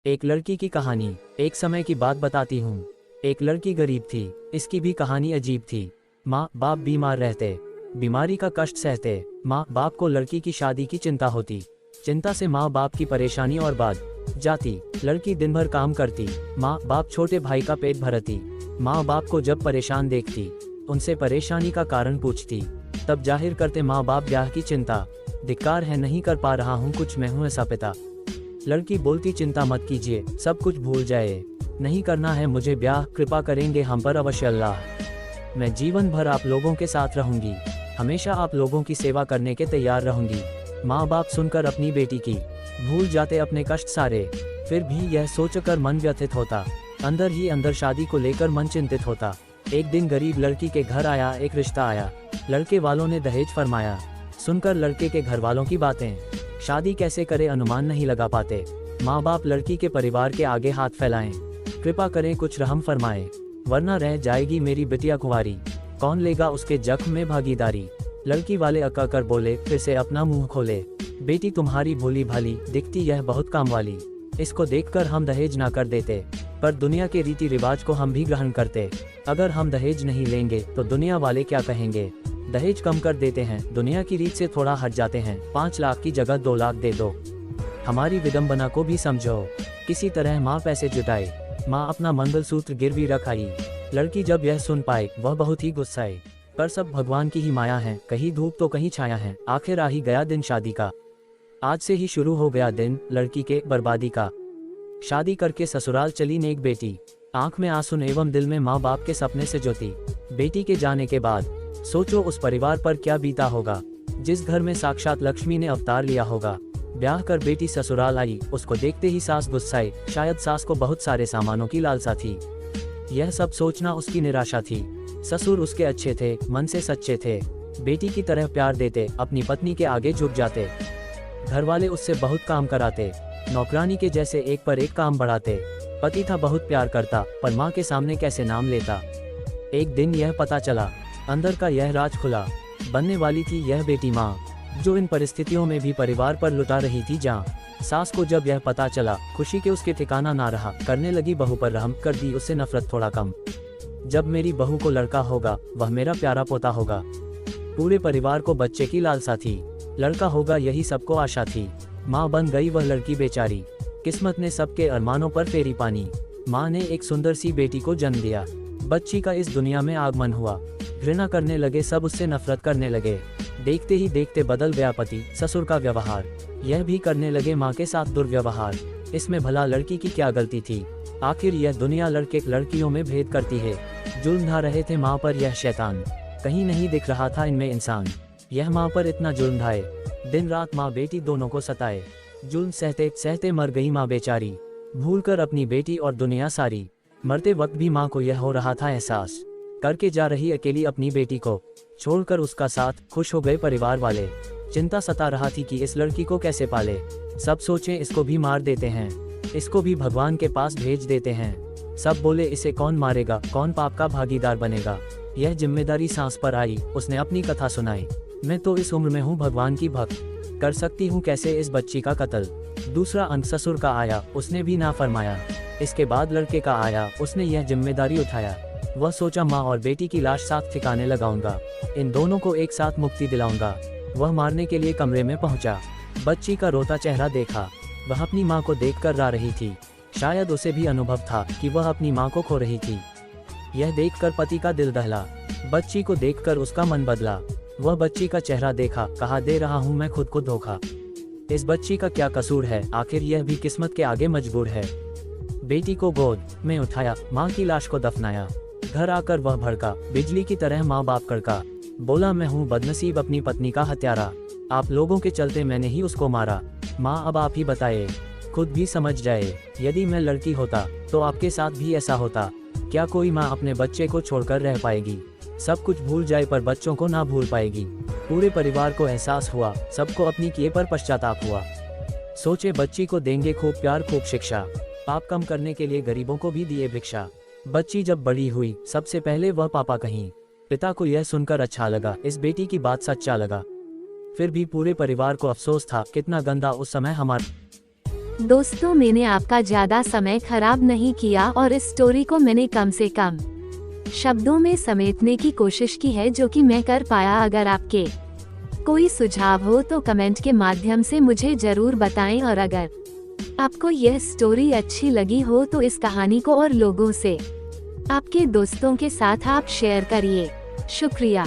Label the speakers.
Speaker 1: एक लड़की की कहानी। एक समय की बात बताती हूँ। एक लड़की गरीब थी। इसकी भी कहानी अजीब थी। माँ बाप बीमार रहते, बीमारी का कष्ट सहते। माँ बाप को लड़की की शादी की चिंता होती। चिंता से माँ बाप की परेशानी और बढ़ जाती। लड़की दिन भर काम करती। माँ बाप छोटे भाई का पेट भरती। माँ बाप को जब परेशान देखती, उनसे परेशानी का कारण पूछती, तब जाहिर करते माँ बाप ब्याह की चिंता। धिक्कार है, नहीं कर पा रहा हूँ कुछ, मैं हूँ ऐसा पिता। लड़की बोलती, चिंता मत कीजिए, सब कुछ भूल जाए, नहीं करना है मुझे ब्याह, कृपा करेंगे हम पर अवश्य अल्लाह। मैं जीवन भर आप लोगों के साथ रहूंगी, हमेशा आप लोगों की सेवा करने के तैयार रहूंगी। माँ बाप सुनकर अपनी बेटी की भूल जाते अपने कष्ट सारे। फिर भी यह सोचकर मन व्यथित होता, अंदर ही अंदर शादी को लेकर मन चिंतित होता। एक दिन गरीब लड़की के घर आया एक रिश्ता आया। लड़के वालों ने दहेज फरमाया। सुनकर लड़के के घर वालों की बातें, शादी कैसे करे अनुमान नहीं लगा पाते। माँ बाप लड़की के परिवार के आगे हाथ फैलाएं, कृपा करें कुछ रहम फरमाएं, वरना रह जाएगी मेरी बिटिया कुंवारी, कौन लेगा उसके जख्म में भागीदारी। लड़की वाले अक्का कर बोले, फिर से अपना मुंह खोले, बेटी तुम्हारी भोली भाली दिखती, यह बहुत काम वाली, इसको देखकर हम दहेज ना कर देते, पर दुनिया के रीति रिवाज को हम भी ग्रहण करते। अगर हम दहेज नहीं लेंगे तो दुनिया वाले क्या कहेंगे। दहेज कम कर देते हैं, दुनिया की रीत से थोड़ा हट जाते हैं, 5 लाख की जगह 2 लाख दे दो, हमारी विडंबना को भी समझो। किसी तरह माँ पैसे जुटाए। माँ अपना मंगलसूत्र गिरवी रख आई। लड़की जब यह सुन पाए वह बहुत ही गुस्साए, पर सब भगवान की ही माया है, कहीं धूप तो कहीं छाया है। आखिर आ ही गया दिन शादी का। आज से ही शुरू हो गया दिन लड़की के बर्बादी का। शादी करके ससुराल चली नेक बेटी, आंख में आंसू एवं दिल में माँ बाप के सपने से ज्योति। बेटी के जाने के बाद सोचो उस परिवार पर क्या बीता होगा, जिस घर में साक्षात लक्ष्मी ने अवतार लिया होगा। ब्याह कर बेटी ससुराल आई, उसको देखते ही सास गुस्साई, शायद सास को बहुत सारे सामानों की लालसा थी। यह सब सोचना उसकी निराशा थी। ससुर उसके अच्छे थे, मन से सच्चे थे, बेटी की तरह प्यार देते, अपनी पत्नी के आगे झुक जाते। घर वाले उससे बहुत काम कराते, नौकरानी के जैसे एक पर एक काम बढ़ाते। पति था बहुत प्यार करता, पर माँ के सामने कैसे नाम लेता। एक दिन यह पता चला, अंदर का यह राज खुला, बनने वाली थी यह बेटी माँ, जो इन परिस्थितियों में भी परिवार पर लुटा रही थी जान। सास को जब यह पता चला, खुशी के उसके ठिकाना ना रहा, करने लगी बहू पर रहम, कर दी उससे नफरत थोड़ा कम। जब मेरी बहू को लड़का होगा वह मेरा प्यारा पोता होगा। पूरे परिवार को बच्चे की लालसा थी, लड़का होगा यही सबको आशा थी। माँ बन गई वह लड़की बेचारी, किस्मत ने सबके अरमानों पर फेरी पानी। माँ ने एक सुंदर सी बेटी को जन्म दिया, बच्ची का इस दुनिया में आगमन हुआ। घृणा करने लगे सब, उससे नफरत करने लगे। देखते ही देखते बदल गया पति ससुर का व्यवहार, यह भी करने लगे माँ के साथ दुर्व्यवहार। इसमें भला लड़की की क्या गलती थी। आखिर यह दुनिया लड़के लड़कियों में भेद करती है। जुल्म ढा रहे थे माँ पर यह शैतान, कहीं नहीं दिख रहा था इनमें इंसान। यह माँ पर इतना जुल्म ढाए, दिन रात माँ बेटी दोनों को सताए। जुल्म सहते सहते मर गई माँ बेचारी, भूल कर अपनी बेटी और दुनिया सारी। मरते वक्त भी माँ को यह हो रहा था एहसास, करके जा रही अकेली अपनी बेटी को छोड़कर उसका साथ। खुश हो गए परिवार वाले, चिंता सता रहा थी कि इस लड़की को कैसे पाले। सब सोचे इसको भी मार देते हैं, इसको भी भगवान के पास भेज देते हैं। सब बोले इसे कौन मारेगा, कौन पाप का भागीदार बनेगा। यह जिम्मेदारी सांस पर आई, उसने अपनी कथा सुनाई। मैं तो इस उम्र में हूँ भगवान की भक्त, कर सकती हूँ कैसे इस बच्ची का कत्ल। दूसरा अंत ससुर का आया, उसने भी ना फरमाया। इसके बाद लड़के का आया, उसने यह जिम्मेदारी उठाया। वह सोचा माँ और बेटी की लाश साथ ठिकाने लगाऊंगा, इन दोनों को एक साथ मुक्ति दिलाऊंगा। वह मारने के लिए कमरे में पहुंचा, बच्ची का रोता चेहरा देखा। वह अपनी माँ को देखकर रा रही थी, शायद उसे भी अनुभव था कि वह अपनी माँ को खो रही थी। यह देखकर पति का दिल दहला, बच्ची को देखकर उसका मन बदला। वह बच्ची का चेहरा देखा, कहा दे रहा हूँ मैं खुद को धोखा। इस बच्ची का क्या कसूर है, आखिर यह भी किस्मत के आगे मजबूर है। बेटी को गोद में उठाया, माँ की लाश को दफनाया। घर आकर वह भड़का, बिजली की तरह माँ बाप कड़का। बोला मैं हूँ बदनसीब अपनी पत्नी का हत्यारा, आप लोगों के चलते मैंने ही उसको मारा। माँ अब आप ही बताए, खुद भी समझ जाए, यदि मैं लड़की होता तो आपके साथ भी ऐसा होता। क्या कोई माँ अपने बच्चे को छोड़कर रह पाएगी। सब कुछ भूल जाए पर बच्चों को ना भूल पाएगी। पूरे परिवार को एहसास हुआ, सबको अपनी किए पर पश्चाताप हुआ। सोचे बच्ची को देंगे खूब प्यार खूब शिक्षा, पाप कम करने के लिए गरीबों को भी दिए भिक्षा। बच्ची जब बड़ी हुई सबसे पहले वह पापा कहीं। पिता को यह सुनकर अच्छा लगा, इस बेटी की बात सच्चा लगा। फिर भी पूरे परिवार को अफसोस था, कितना गंदा उस समय हमारा
Speaker 2: दोस्तों, मैंने आपका ज़्यादा समय खराब नहीं किया और इस स्टोरी को मैंने कम से कम शब्दों में समेटने की कोशिश की है, जो कि मैं कर पाया। अगर आपके कोई सुझाव हो तो कमेंट के माध्यम से मुझे ज़रूर बताएं, और अगर आपको यह स्टोरी अच्छी लगी हो तो इस कहानी को और लोगों से, आपके दोस्तों के साथ आप शेयर करिए। शुक्रिया।